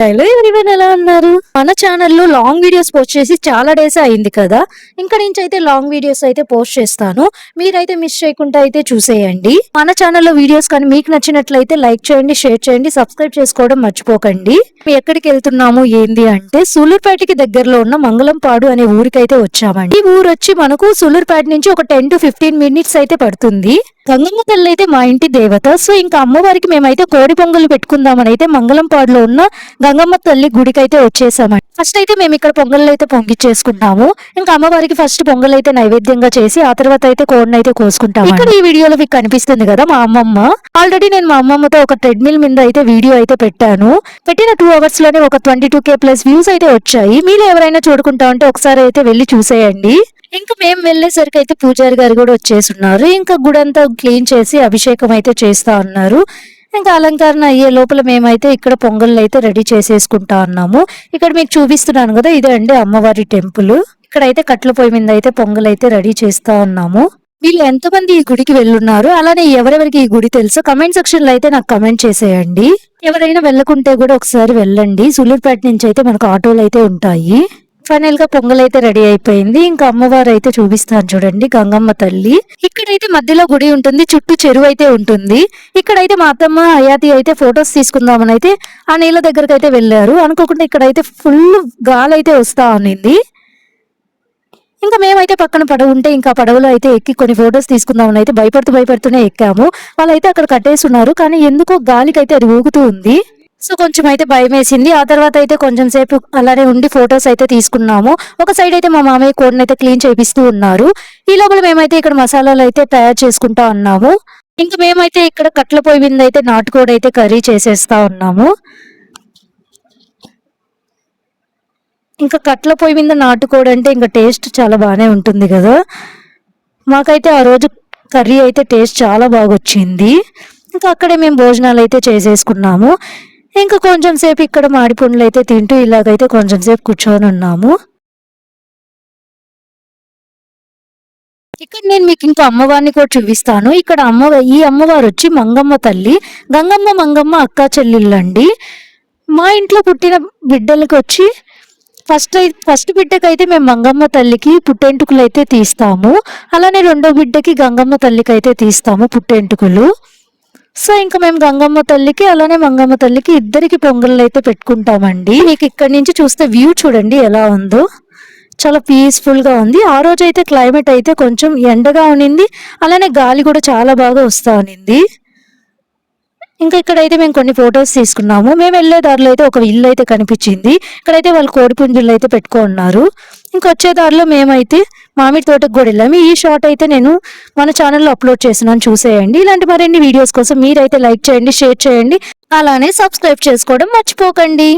Hello everyone, ఎలా ఉన్నారు? మన ఛానల్లో లాంగ్ వీడియోస్ పోస్ట్ చేసి చాలా డేస్ అయింది కదా. ఇంకా నుంచి అయితే లాంగ్ వీడియోస్ అయితే పోస్ట్ చేస్తాను. మీరైతే మిస్ చేయకుండా అయితే చూసేయండి. మన ఛానల్లో వీడియోస్ కానీ మీకు నచ్చినట్లయితే లైక్ చేయండి, షేర్ చేయండి, సబ్స్క్రైబ్ చేసుకోవడం మర్చిపోకండి. ఎక్కడికి వెళ్తున్నాము ఏంది అంటే సూలూరుపేటకి దగ్గరలో ఉన్న మంగళంపాడు అనే ఊరికైతే వచ్చామండి. ఈ ఊరు వచ్చి మనకు సూలూరుపేట నుంచి ఒక 10 to 15 minutes అయితే పడుతుంది. గంగమ్మ తల్లి అయితే మా ఇంటి దేవత. సో ఇంకా అమ్మవారికి మేమైతే కోడి పొంగలు పెట్టుకుందామని అయితే మంగళంపాడులో ఉన్న గంగమ్మ తల్లి గుడికి అయితే వచ్చేసామండి. ఫస్ట్ అయితే మేము ఇక్కడ పొంగళ్ళు అయితే పొంగిచ్చేసుకుంటాము. ఇంకా అమ్మవారికి ఫస్ట్ పొంగల్ అయితే నైవేద్యంగా చేసి ఆ తర్వాత అయితే కోడిని అయితే కోసుకుంటాము. ఇక్కడ ఈ వీడియోలో మీకు కనిపిస్తుంది కదా మా అమ్మమ్మ. ఆల్రెడీ నేను మా అమ్మమ్మతో ఒక ట్రెడ్మిల్ మీద అయితే వీడియో అయితే పెట్టాను. పెట్టిన 2 hours లోనే ఒక 22K ప్లస్ వ్యూస్ అయితే వచ్చాయి. మీరు ఎవరైనా చూడుకుంటా ఉంటే ఒకసారి అయితే వెళ్ళి చూసేయండి. ఇంకా మేము వెళ్ళేసరికి అయితే పూజారి గారు కూడా వచ్చేస్తున్నారు. ఇంకా గుడంతా క్లీన్ చేసి అభిషేకం అయితే చేస్తా ఉన్నారు. ఇంకా అలంకరణ అయ్యే లోపల మేమైతే ఇక్కడ పొంగళ్ళు అయితే రెడీ చేసేసుకుంటా ఉన్నాము. ఇక్కడ మీకు చూపిస్తున్నాను కదా, ఇదే అండి అమ్మవారి టెంపుల్. ఇక్కడైతే కట్ల పొయ్యి మీద అయితే పొంగల్ అయితే రెడీ చేస్తా ఉన్నాము. వీళ్ళు ఎంతమంది ఈ గుడికి వెళ్ళున్నారు, అలానే ఎవరెవరికి ఈ గుడి తెలుసో కమెంట్ సెక్షన్ లో అయితే నాకు కమెంట్ చేసేయండి. ఎవరైనా వెళ్ళకుంటే కూడా ఒకసారి వెళ్ళండి. సూలూరుపేట నుంచి అయితే మనకు ఆటోలు అయితే ఉంటాయి. ఫైనల్ గా పొంగల్ అయితే రెడీ అయిపోయింది. ఇంకా అమ్మవారు అయితే చూపిస్తాను చూడండి, గంగమ్మ తల్లి. ఇక్కడైతే మధ్యలో గుడి ఉంటుంది, చుట్టూ చెరువు అయితే ఉంటుంది. ఇక్కడైతే మా అత్తమ్మ అయాతి అయితే ఫొటోస్ తీసుకుందామని అయితే ఆ నీళ్ళ దగ్గరకు అయితే వెళ్ళారు. అనుకోకుండా ఇక్కడైతే ఫుల్ గాలి అయితే వస్తా ఉన్నింది. ఇంకా మేమైతే పక్కన పడవ ఉంటే ఇంకా పడవలో అయితే ఎక్కి కొన్ని ఫొటోస్ తీసుకుందామని అయితే భయపడుతూనే ఎక్కాము. వాళ్ళైతే అక్కడ కట్టేస్తున్నారు, కానీ ఎందుకో గాలికైతే అది ఊగుతూ ఉంది. సో కొంచెం అయితే భయం వేసింది. ఆ తర్వాత అయితే కొంచెం సేపు అలానే ఉండి ఫొటోస్ అయితే తీసుకున్నాము. ఒక సైడ్ అయితే మా మామయ్య కోడిని అయితే క్లీన్ చేపిస్తూ ఉన్నారు. ఈ లోపల మేమైతే ఇక్కడ మసాలాలు అయితే తయారు చేసుకుంటా ఉన్నాము. ఇంకా మేమైతే ఇక్కడ కట్ల పొయ్యి మీద అయితే నాటుకోడి అయితే కర్రీ చేసేస్తా ఉన్నాము. ఇంకా కట్ల పొయ్యి మీద నాటుకోడి అంటే ఇంకా టేస్ట్ చాలా బాగానే ఉంటుంది కదా. మాకైతే ఆ రోజు కర్రీ అయితే టేస్ట్ చాలా బాగా వచ్చింది. ఇంకా అక్కడే మేము భోజనాలు అయితే చేసేసుకున్నాము. ఇంకా కొంచెం సేపు ఇక్కడ మాడి పండ్లు అయితే తింటూ ఇలాగైతే కొంచెం సేపు కూర్చొని ఉన్నాము. ఇక్కడ నేను మీకు ఇంకా అమ్మవారిని కూడా చూపిస్తాను. ఇక్కడ ఈ అమ్మవారు వచ్చి మంగమ్మ తల్లి, మంగమ్మ అక్క చెల్లెళ్ళండి. మా ఇంట్లో పుట్టిన బిడ్డలకి వచ్చి ఫస్ట్ బిడ్డకైతే మేము మంగమ్మ తల్లికి పుట్టెంటుకలు అయితే తీస్తాము. అలానే రెండో బిడ్డకి గంగమ్మ తల్లికి అయితే తీస్తాము పుట్టెంటుకలు. సో ఇంకా మేము గంగమ్మ తల్లికి అలానే మంగమ్మ తల్లికి ఇద్దరికి పొంగళ్ళు అయితే పెట్టుకుంటామండి. మీకు ఇక్కడ నుంచి చూస్తే వ్యూ చూడండి ఎలా ఉందో, చాలా పీస్ఫుల్ గా ఉంది. ఆ రోజు అయితే క్లైమేట్ అయితే కొంచెం ఎండగా ఉన్నింది, అలానే గాలి కూడా చాలా బాగా వస్తా ఉన్నింది. ఇంకా ఇక్కడైతే మేము కొన్ని ఫొటోస్ తీసుకున్నాము. మేము వెళ్ళే దారిలో అయితే ఒక ఇల్లు అయితే కనిపించింది. ఇక్కడైతే వాళ్ళు కోడి పుంజులు అయితే పెట్టుకున్నారు. ఇంకొచ్చే దారిలో మేమైతే మామిడి తోటకు కూడా వెళ్ళాము. ఈ షార్ట్ అయితే నేను మన ఛానల్లో అప్లోడ్ చేస్తున్నాను, చూసేయండి. ఇలాంటి మరిన్ని వీడియోస్ కోసం మీరైతే లైక్ చేయండి, షేర్ చేయండి, అలానే సబ్స్క్రైబ్ చేసుకోవడం మర్చిపోకండి.